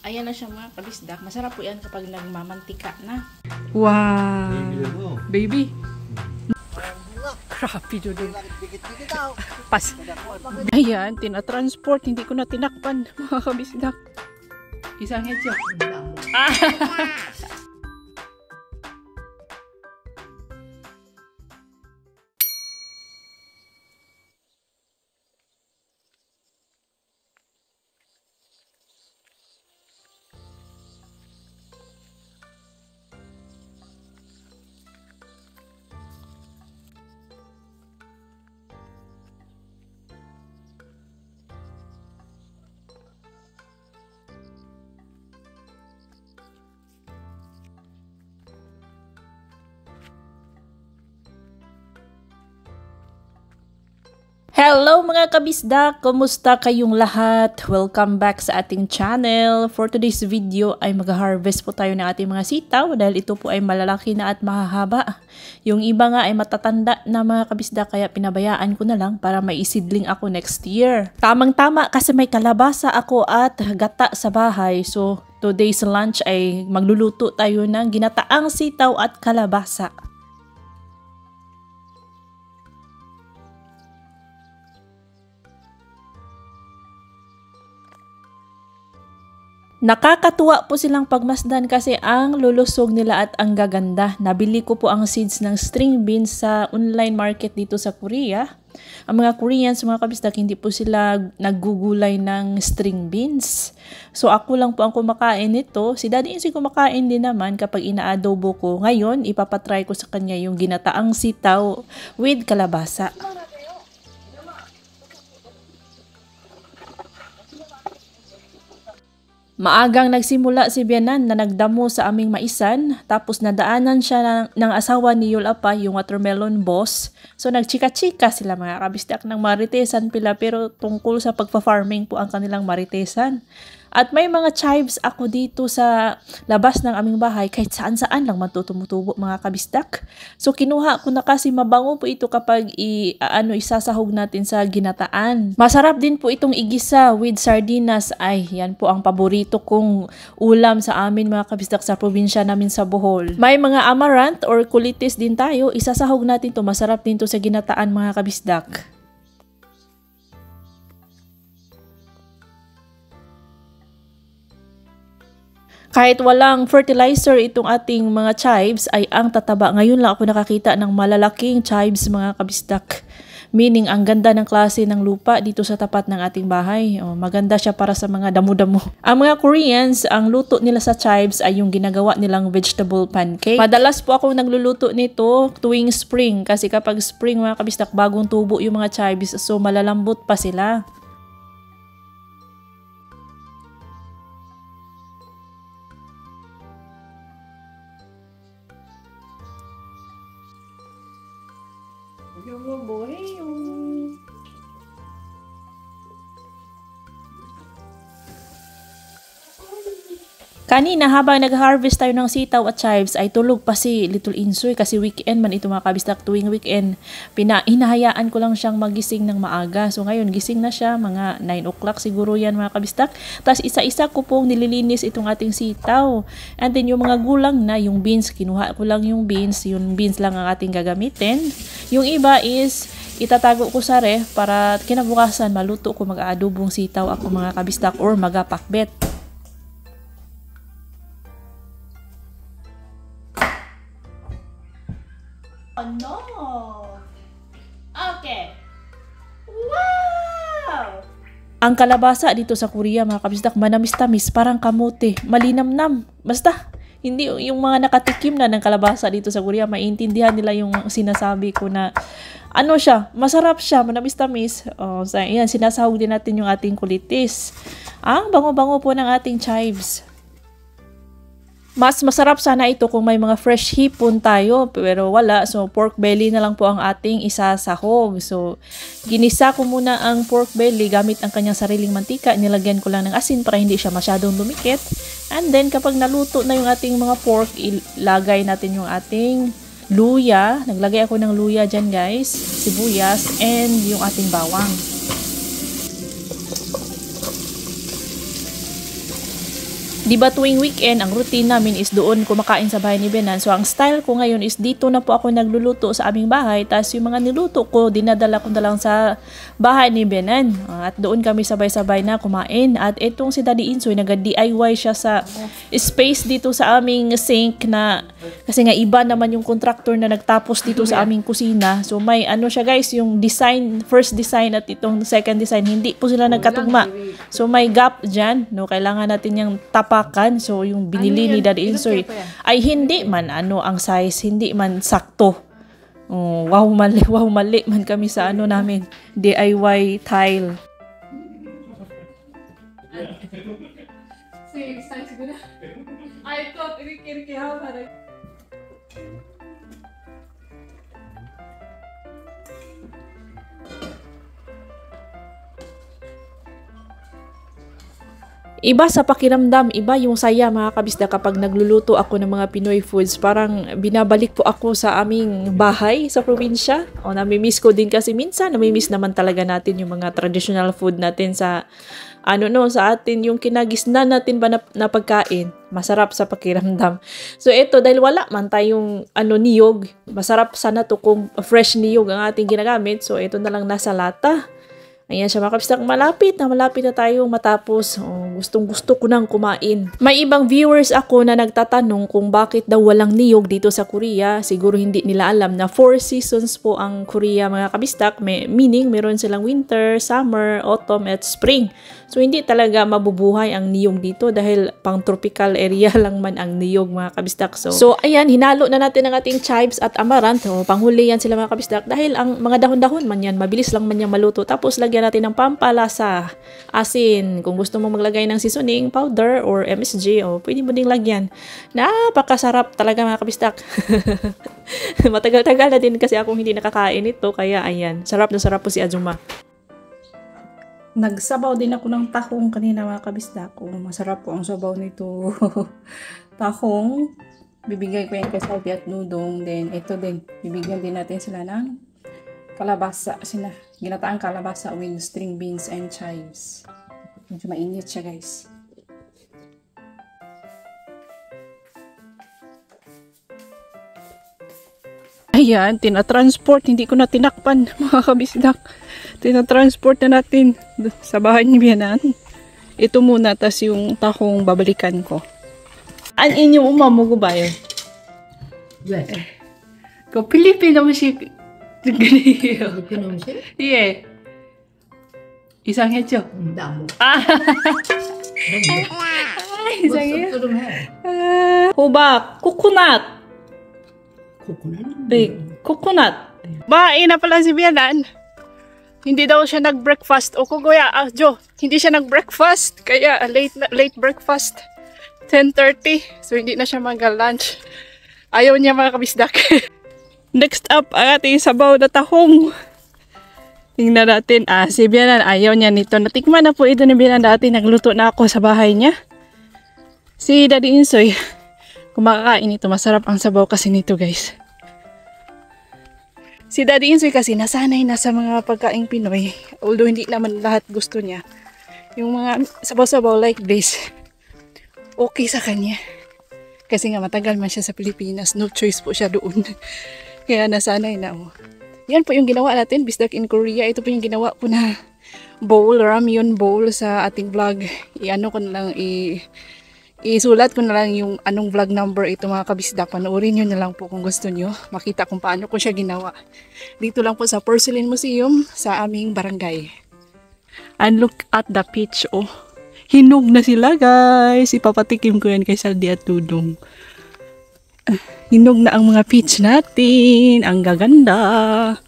Ayan na siya mga kabisdak. Masarap po yan kapag nagmamantika na. Wow! Baby! Grabe dudong. Pas. Ayan, tinatransport. Hindi ko na tinakpan mga kabisdak. Isang headshot. Hello mga kabisdak! Kumusta kayong lahat? Welcome back sa ating channel. For today's video ay mag-harvest po tayo ng ating mga sitaw dahil ito po ay malalaki na at mahahaba. Yung iba nga ay matatanda na mga kabisdak kaya pinabayaan ko na lang para may isidling ako next year. Tamang-tama kasi may kalabasa ako at gata sa bahay. So today's lunch ay magluluto tayo ng ginataang sitaw at kalabasa. Nakakatuwa po silang pagmasdan kasi ang lulusog nila at ang gaganda. Nabili ko po ang seeds ng string beans sa online market dito sa Korea. Ang mga Koreans, mga kabisdak, hindi po sila naggugulay ng string beans. So ako lang po ang kumakain nito. Si Daddy Insoy kumakain din naman kapag inaadobo ko. Ngayon, ipapatry ko sa kanya yung ginataang sitaw with kalabasa. Maagang nagsimula si Bianan na nagdamo sa aming maisan, tapos nadaanan siya ng asawa ni Yulapa, yung watermelon boss. So nagchika-chika sila mga kabisdak ng maritesan pila, pero tungkol sa pagpa-farming po ang kanilang maritesan. At may mga chives ako dito sa labas ng aming bahay, kahit saan-saan lang matutumutubo mga kabisdak. So kinuha ko na kasi mabango po ito kapag isasahog natin sa ginataan. Masarap din po itong igisa with sardinas. Ay, yan po ang paborito kong ulam sa amin mga kabisdak sa probinsya namin sa Bohol. May mga amaranth or kulitis din tayo, isasahog natin to. Masarap din to sa ginataan mga kabisdak. Kahit walang fertilizer itong ating mga chives ay ang tataba. Ngayon lang ako nakakita ng malalaking chives mga kabisdak. Meaning ang ganda ng klase ng lupa dito sa tapat ng ating bahay. Maganda siya para sa mga damo-damo. Ang mga Koreans, ang luto nila sa chives ay yung ginagawa nilang vegetable pancake. Madalas po ako nagluluto nito tuwing spring. Kasi kapag spring mga kabisdak, bagong tubo yung mga chives. So malalambot pa sila. Yung buhay yung... Kanina habang nag-harvest tayo ng sitaw at chives ay tulog pa si Little Insoy kasi weekend man ito mga kabisdak. Tuwing weekend, hinahayaan ko lang siyang magising ng maaga. So ngayon gising na siya, mga 9 o'clock siguro yan mga kabisdak. Tapos isa-isa ko pong nililinis itong ating sitaw. And then yung mga gulang na, yung beans, kinuha ko lang yung beans lang ang ating gagamitin. Yung iba is itatago ko sa ref para kinabukasan maluto ko mag-aadobong sitaw ako mga kabisdak or magapakbet. Oh no! Okay. Wow! Ang kalabasa dito sa Korea mga kabisdak, manamis-tamis, parang kamote, malinamnam. Basta, hindi yung mga nakatikim na ng kalabasa dito sa Korea, maintindihan nila yung sinasabi ko na ano siya, masarap siya, manamis-tamis. Yan, sinasahog din natin yung ating kulitis. Ang bango-bango po ng ating chives. Mas masarap sana ito kung may mga fresh hipon tayo, pero wala. So, pork belly na lang po ang ating isasahog. So, ginisa ko muna ang pork belly gamit ang kanyang sariling mantika. Nilagyan ko lang ng asin para hindi siya masyadong lumikit. And then, kapag naluto na yung ating mga pork, ilagay natin yung ating luya. Naglagay ako ng luya dyan guys, sibuyas, and yung ating bawang. Di ba tuwing weekend, ang routine namin is doon kumakain sa bahay ni Benan. So ang style ko ngayon is dito na po ako nagluluto sa aming bahay. Tapos yung mga niluto ko, dinadala ko na lang sa bahay ni Benan. At doon kami sabay-sabay na kumain. At itong si Daddy Insoy, nag-DIY siya sa space dito sa aming sink na kasi nga iba naman yung contractor na nagtapos dito sa aming kusina. So may ano siya guys, yung design, first design at itong second design, hindi po sila nagkatugma. So may gap dyan, no? Kailangan natin yung tapakan. So yung binili ni Daddy Insoy ay hindi man ano ang size, hindi man sakto. Oh, wow mali man kami sa ano namin, DIY tile. I thought iba sa pakiramdam, iba yung saya mga kabisda kapag nagluluto ako ng mga Pinoy foods. Parang binabalik po ako sa aming bahay sa probinsya. O nami-miss ko din kasi minsan nami-miss naman talaga natin yung mga traditional food natin sa sa atin yung kinagisnan natin ba na pagkain. Masarap sa pakiramdam. So ito dahil wala man tayong niyog, masarap sana to kung fresh niyog ang ating ginagamit. So ito na lang nasa lata. Ayan siya mga kabisdak, malapit na tayong matapos. Gustong-gusto ko nang kumain. May ibang viewers ako na nagtatanong kung bakit daw walang niyog dito sa Korea. Siguro hindi nila alam na 4 seasons po ang Korea mga kabisdak. Meaning meron silang winter, summer, autumn at spring. So hindi talaga mabubuhay ang niyog dito dahil pang tropical area lang man ang niyog mga kabisdak. So ayan, hinalo na natin ang ating chives at amaranth. Panghuli yan sila mga kabisdak dahil ang mga dahon-dahon man yan, mabilis lang man yan maluto. Tapos lagyan natin ng pampalasa, asin. Kung gusto mo maglagay ng seasoning powder or MSG, pwede mo ding lagyan. Napakasarap talaga mga kabisdak. Matagal-tagal na din kasi akong hindi nakakain ito, kaya ayan, sarap na sarap po si Azuma. Nagsabaw din ako ng tahong kanina mga kabisdak. Masarap po ang sabaw nito. Tahong, bibigay ko yan kay Salvi at Nudong. Then ito din, bibigyan din natin sila ng kalabasa. Ginataang kalabasa with string beans and chives. Medyo mainit siya guys. Ayan, tinatransport. Hindi ko na tinakpan mga kabisdak. Tinatransport na natin sa bahay ni Bianan. Ito muna, tas yung tahong babalikan ko. An inyong umamugo ba yun? Ko Pilipino mo siya. Pilipino mo siya? Yeah. Isang hecho. Damo. Isang hecho. Hubak. Coconut. Coconut. Bain na pala si Bianan. Hindi daw siya nag-breakfast. O kuya, Jo, hindi siya nag-breakfast. Kaya late breakfast. 10:30. So hindi na siya mag-lunch. Ayaw niya mga kabisdak. Next up, ang ating sabaw na tahong. Tingnan natin. Si Bianan, ayaw niya nito. Natikman na po ito ni Bianan dati. Nagluto na ako sa bahay niya. Si Daddy Insoy, kumakain ito. Masarap ang sabaw kasi nito guys. Si Daddy Insoy kasi nasanay na sa mga pagkaing Pinoy. Although hindi naman lahat gusto niya. Yung mga sabaw-sabaw like this, okay sa kanya. Kasi nga matagal man siya sa Pilipinas. No choice po siya doon. Kaya nasanay na. Yan po yung ginawa natin. Bisdak in Korea. Ito po yung ginawa ko na bowl, ramyun bowl sa ating vlog. Isulat ko na lang yung anong vlog number ito mga kabisdak. Panoorin nyo na lang po kung gusto nyo. Makita kung paano ko siya ginawa. Dito lang po sa Porcelain Museum sa aming barangay. And look at the peach. Hinog na sila guys. Ipapatikim ko yan kay Saldi at Tudong. Hinog na ang mga peach natin. Ang gaganda.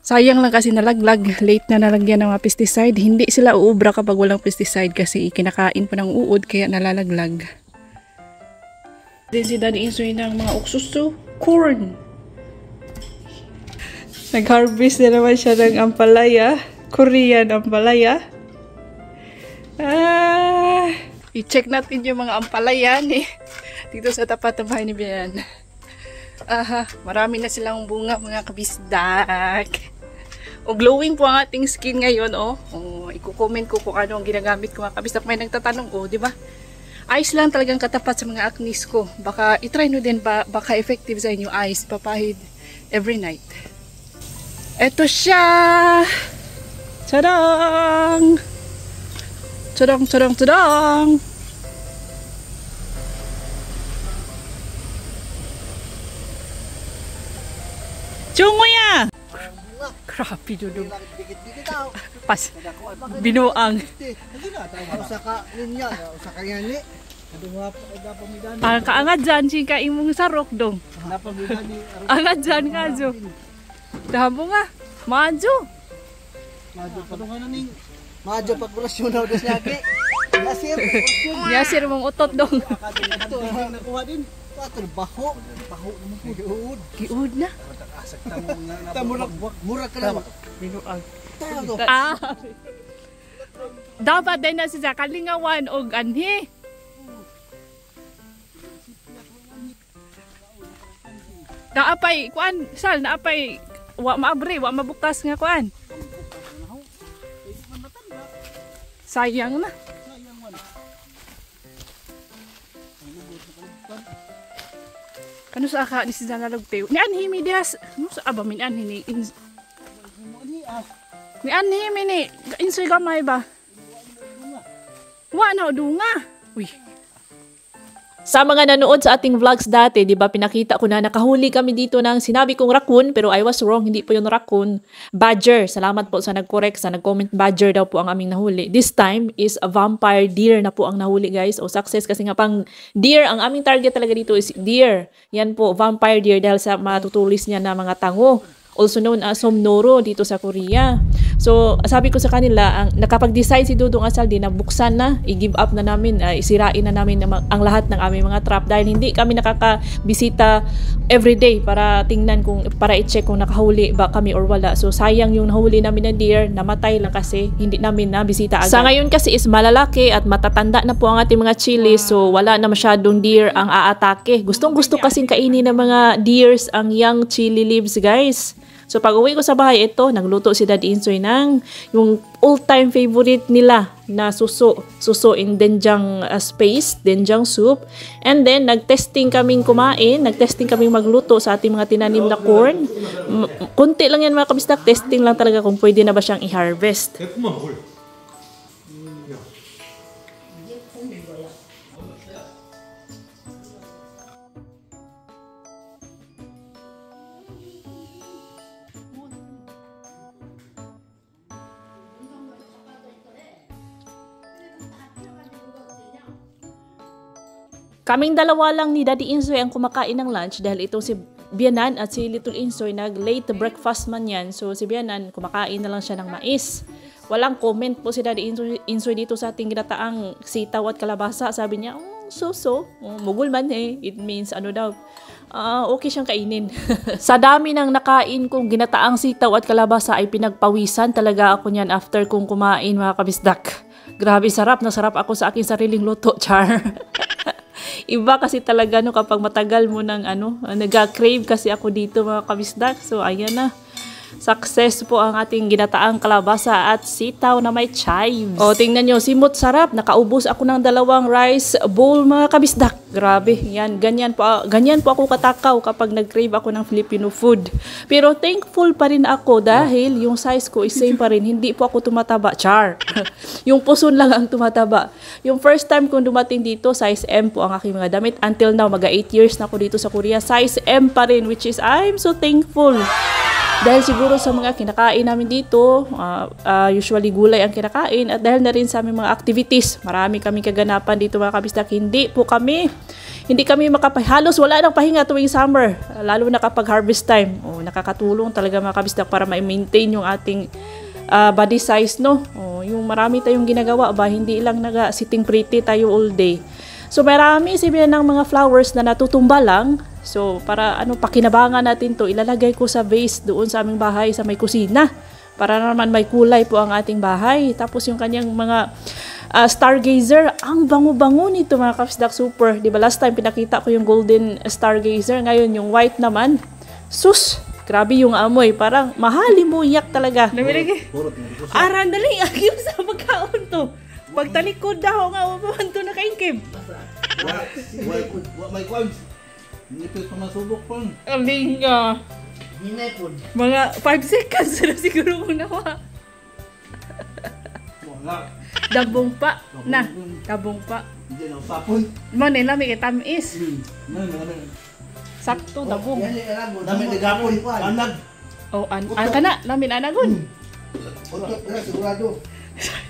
Sayang lang kasi nalaglag. Late na nalagyan ng mga pesticide. Hindi sila uubra kapag walang pesticide kasi kinakain po ng uod kaya nalalaglag. Then si Daddy Insoy ng mga uksuso. Corn! Nag-harvest na naman siya ng ampalaya. Korean ampalaya. I-check natin yung mga ampalaya dito sa tapat ng bahay ni Bian. Marami na silang bunga mga kabisdak. Glowing po ang ating skin ngayon. Iko-comment ko kung ano ang ginagamit ko mga kabisdak. May nagtatanong, di ba? Ice lang talagang katapat sa mga acnes ko. Baka itry nyo din, baka effective sa inyo ice. Papahid every night. Eto siya! Tadang! Tadang, tadang, tadang! Chungoya! Grabe dudong. Pas, binuang. Ang kaangat dyan, sika imong sarok dong. Angat dyan nga, Jo. Dahabo nga, majo. Majo pagkurasyon daw des lagi. Yasir mong utot dong. Nakuha din. Baho. Baho naman po. Giud. Giud na. Murag ka lang. Binuang. Ah. Dapat din na siya kalingawan o anhi. Naapay, kuan, sal, naapay, wa maabre, wa mabukas nga kuan. Sayang na. Kano sa aka ni siya nalagtew? Ni anhi mi dihas. Ano sa aba min anhi ni ni anhi mi ni insoy gamay ba? Wa na dunga. Uy. Sa mga nanood sa ating vlogs dati, di ba pinakita ko na nakahuli kami dito ng sinabi kong raccoon, pero I was wrong, hindi po yun raccoon. Badger. Salamat po sa nag-correct, sa nag-comment badger daw po ang aming nahuli. This time is a vampire deer na po ang nahuli guys. O success kasi nga pang deer, ang aming target talaga dito is deer. Yan po, vampire deer dahil sa matutulis niya na mga tango. Also known as somnoro dito sa Korea. So, sabi ko sa kanila, nakapag-decide si Dudong Asal din na buksan na, i-give up na namin, isirain na namin ang lahat ng aming mga trap dahil hindi kami nakakabisita everyday para tingnan para i-check kung nakahuli ba kami or wala. So, sayang yung nahuli namin na deer, namatay lang kasi hindi namin nabisita agad. Sa ngayon kasi is malalaki at matatanda na po ang ating mga chili, so wala na masyadong deer ang aatake. Gustong-gusto kasing kainin ng mga deers ang young chili leaves guys. So pag uwi ko sa bahay, ito, nagluto si Daddy Insoy ng yung all-time favorite nila na suso in denjang space, denjang soup. And then, nag-testing kaming kumain, nag-testing kaming magluto sa ating mga tinanim na corn. Kunti lang yan mga kabistak, testing lang talaga kung pwede na ba siyang i-harvest. Kaming dalawa lang ni Daddy Insoy ang kumakain ng lunch dahil ito si Bianan at si Little Insoy nag-late breakfast man yan. So si Bianan kumakain na lang siya ng mais. Walang comment po si Daddy Insoy dito sa ating ginataang sitaw at kalabasa. Sabi niya, mugul man eh. It means ano daw, okay siyang kainin. Sa dami ng nakain kong ginataang sitaw at kalabasa ay pinagpawisan talaga ako niyan after kong kumain mga kabisdak. Grabe sarap na sarap ako sa aking sariling luto, char. Iba kasi talaga no kapag matagal mo ng nag-crave kasi ako dito mga kabisdak. So ayan na. Success po ang ating ginataang kalabasa at sitaw na may chives. O tingnan nyo, simot sarap. Nakaubos ako ng 2 rice bowl mga kabisdak. Grabe, yan. Ganyan po ako katakaw kapag nag-crave ako ng Filipino food. Pero thankful pa rin ako dahil yung size ko is same pa rin. Hindi po ako tumataba. Char. Yung puson lang ang tumataba. Yung first time kong dumating dito, size M po ang aking mga damit. Until now, mag 8 years na ako dito sa Korea. Size M pa rin, which is I'm so thankful. Dahil siguro sa mga kinakain namin dito, usually gulay ang kinakain at dahil na rin sa aming mga activities, marami kami kaganapan dito mga kabisdak. Hindi kami halos wala nang pahinga tuwing summer, lalo na kapag harvest time. Nakakatulong talaga mga kabisdak para ma-maintain yung ating body size, no? Yung marami tayong ginagawa ba, hindi lang sitting pretty tayo all day. So marami sabihin ng mga flowers na natutumba lang. So para pakinabangan natin to, ilalagay ko sa vase doon sa aming bahay sa may kusina. Para naman may kulay po ang ating bahay. Tapos yung kanyang mga stargazer, ang bango-bango nito mga kabisdak, super. Diba last time pinakita ko yung golden stargazer, ngayon yung white naman. Sus! Grabe yung amoy, parang mahalimuyak talaga. Aran dali, agim sa pagkaon to. Pagtalikod daw nga upaman to na kain kayo. effective. Wa may kwan. Nipis pa masubok pa. Aling nga. Hinay po. Mga 5 seconds na siguro kung nawa. Wala. Dabong pa. Na, dabong pa. Hindi na papon. Mo nila may tamis. Sakto, dabong. Dami nagapon. Anag. Oh, kana lamin anagon. Utot na sigurado.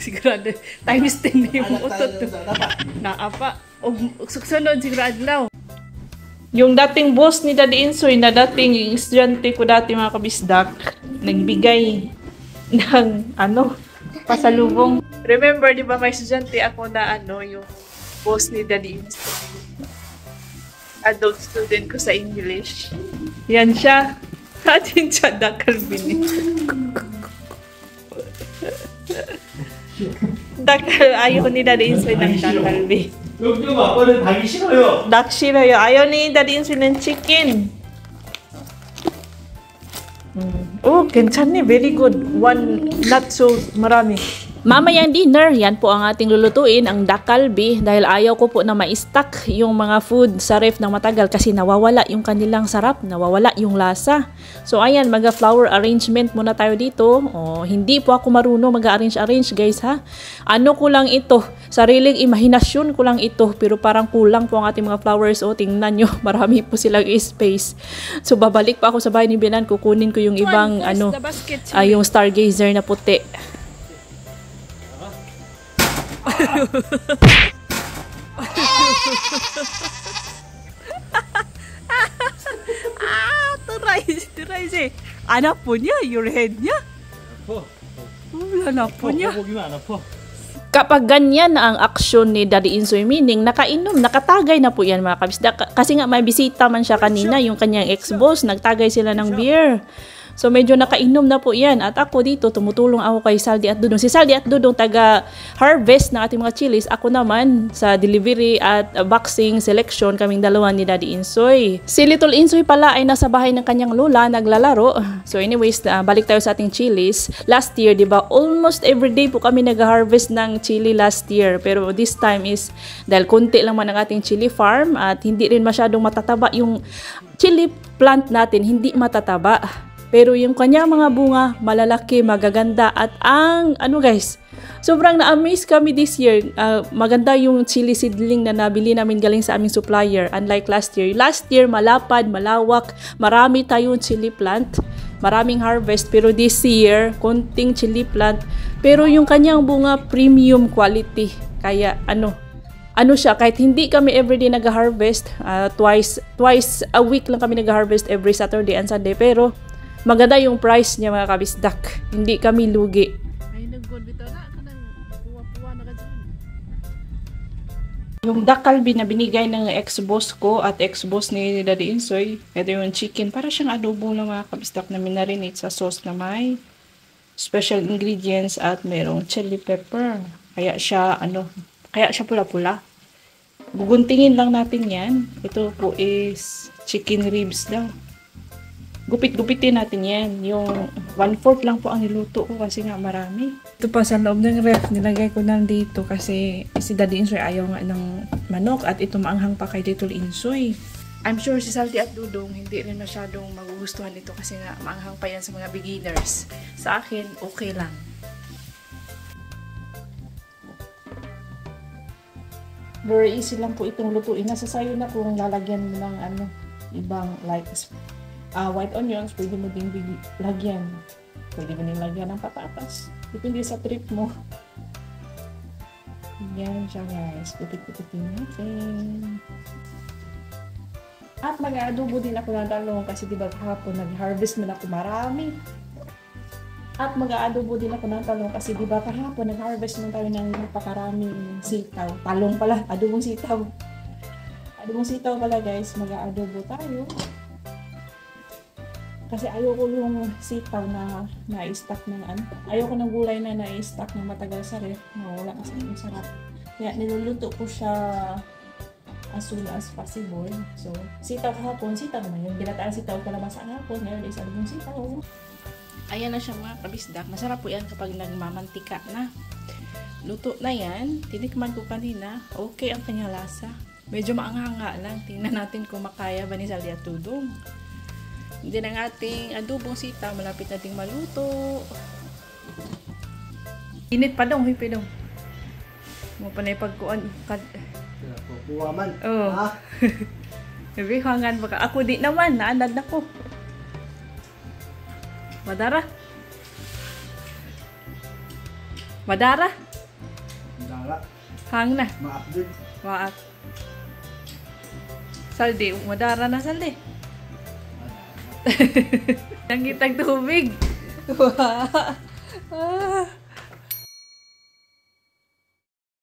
Sigurado. Times 10 na yung Anak utot. tayo sa dapat. Naapa. Og suksunod sigurado adlaw. Yung dating boss ni Daddy Insoy na dating estudyante ko dati mga kabisdak, nagbigay ng pasalubong. Remember, di ba may estudyante ako na yung boss ni Daddy Insoy? Adult student ko sa English. Yan siya. Atin siya dakal bini. dakal, ayaw ni Daddy Insoy ng dakal bini. 여기 아빠는 닭이 싫어요. 닭 싫어요. ayaw ni Daddy Insoy ng chicken. Oh, 괜찮네. Very good. One, not so marami. Mamayang dinner, yan po ang ating lulutuin, ang dak kalbi, dahil ayaw ko po na ma-stack yung mga food sa ref ng matagal kasi nawawala yung kanilang sarap, nawawala yung lasa. So ayan, mag-flower arrangement muna tayo dito. Oh, hindi po ako marunong mag-arrange guys ha. Ano ko lang ito, sariling imahinasyon ko lang ito, pero parang kulang po ang ating mga flowers. Oh, tingnan nyo, marami po silang space. So babalik pa ako sa bahay ni Binan, kukunin ko yung ibang yung stargazer na puti. turay si. Anak po niya, your head niya. Wala na po niya. 보기만 안 아파. Kapag ganyan na ang aksyon ni Daddy Insoy, meaning nakainom, nakatagay na po yan mga kabisda. Kasi nga may bisita man siya kanina, yung kanyang ex-boss, nagtagay sila ng beer. So medyo nakainom na po yan. At ako dito, tumutulong ako kay Saldi at Dudong. Si Saldi at Dudong taga-harvest ng ating mga chilies. Ako naman sa delivery at boxing selection, kaming dalawa ni Daddy Insoy. Si Little Insoy pala ay nasa bahay ng kanyang lola, naglalaro. So anyways, balik tayo sa ating chilies. Last year, di ba, almost everyday po kami nag-harvest ng chili last year. Pero this time is, dahil konti lang man ang ating chili farm at hindi rin masyadong matataba yung chili plant natin, hindi matataba. Pero yung kanya mga bunga, malalaki, magaganda. At ang, guys, sobrang na-amaze kami this year. Maganda yung chili seedling na nabili namin galing sa aming supplier. Unlike last year. Last year, malapad, malawak, marami tayong chili plant. Maraming harvest. Pero this year, konting chili plant. Pero yung kanyang bunga, premium quality. Kaya, siya, kahit hindi kami everyday nag-harvest, twice a week lang kami nag-harvest every Saturday and Sunday. Pero, maganda yung price niya mga kabisdak. Hindi kami lugi. Ay naggon bitaw na kanang puwa-puwa na ka dyan. Yung dak kalbi na binigay ng ex-boss ko at ex-boss ni Daddy Insoy, ito yung chicken. Para siyang adobo lang mga kabisdak na minarinate sa sauce na may special ingredients at mayroong chili pepper. Kaya siya pula-pula. Guguntingin lang natin yan. Ito po is chicken ribs daw. Gupit-gupitin natin yan. Yung 1/4 lang po ang niluto ko kasi nga marami. Ito pa sa loob ng ref, nilagay ko lang dito kasi si Daddy Insoy ayaw nga ng manok at ito maanghang pa kay Little Insoy. I'm sure si Salty at Dudong hindi rin masyadong magugustuhan ito kasi nga maanghang pa yan sa mga beginners. Sa akin, okay lang. Very easy lang po itong lutuin. Nasa sayo na kung lalagyan mo ng ibang like white onions, pwede mo din lagyan. Pwede mo din lagyan ng patatas. Depende sa trip mo. Yan siya guys. Pupit-pupitin natin. At mag-adobo din ako ng talong kasi diba kahapon nag-harvest man ako marami. At mag-adobo din ako ng talong kasi diba kahapon nag-harvest man tayo ng napakaraming sitaw. Talong pala, adobong sitaw. Adobong sitaw pala guys, mag-adobo tayo. Kasi ayoko yung sitaw na na-stack ng ayoko ng gulay na na-stack ng matagal sa ref. Wala kasi yung sarap. Kaya niluluto ko siya as soon as possible. So, sitaw kahapon, sitaw naman yung ginataan sitaw kalabasa kahapon. Ngayon is yung sitaw. Ayan na siya mga kabisdak. Masarap po yan kapag nagmamantika na. luto na yan. Tinikman ko kanina. Okay ang kanyang lasa. Medyo maanghanga lang. Tingnan natin kung makaya ba ni Sally at Dudong. Hindi ng ating adobong sita. Malapit nating maluto. Init pa dong. Hipi dong. Mo pa na ipagkuan. Kuha man. Oo. Ha? Sabi, hangan baka. Ako di naman. Naanad na ko. Madara. Madara. Dara. Hang na. Ma-update. Waak. Saldi. Madara na saldi. Ang kitang tubig. Wow. Ah.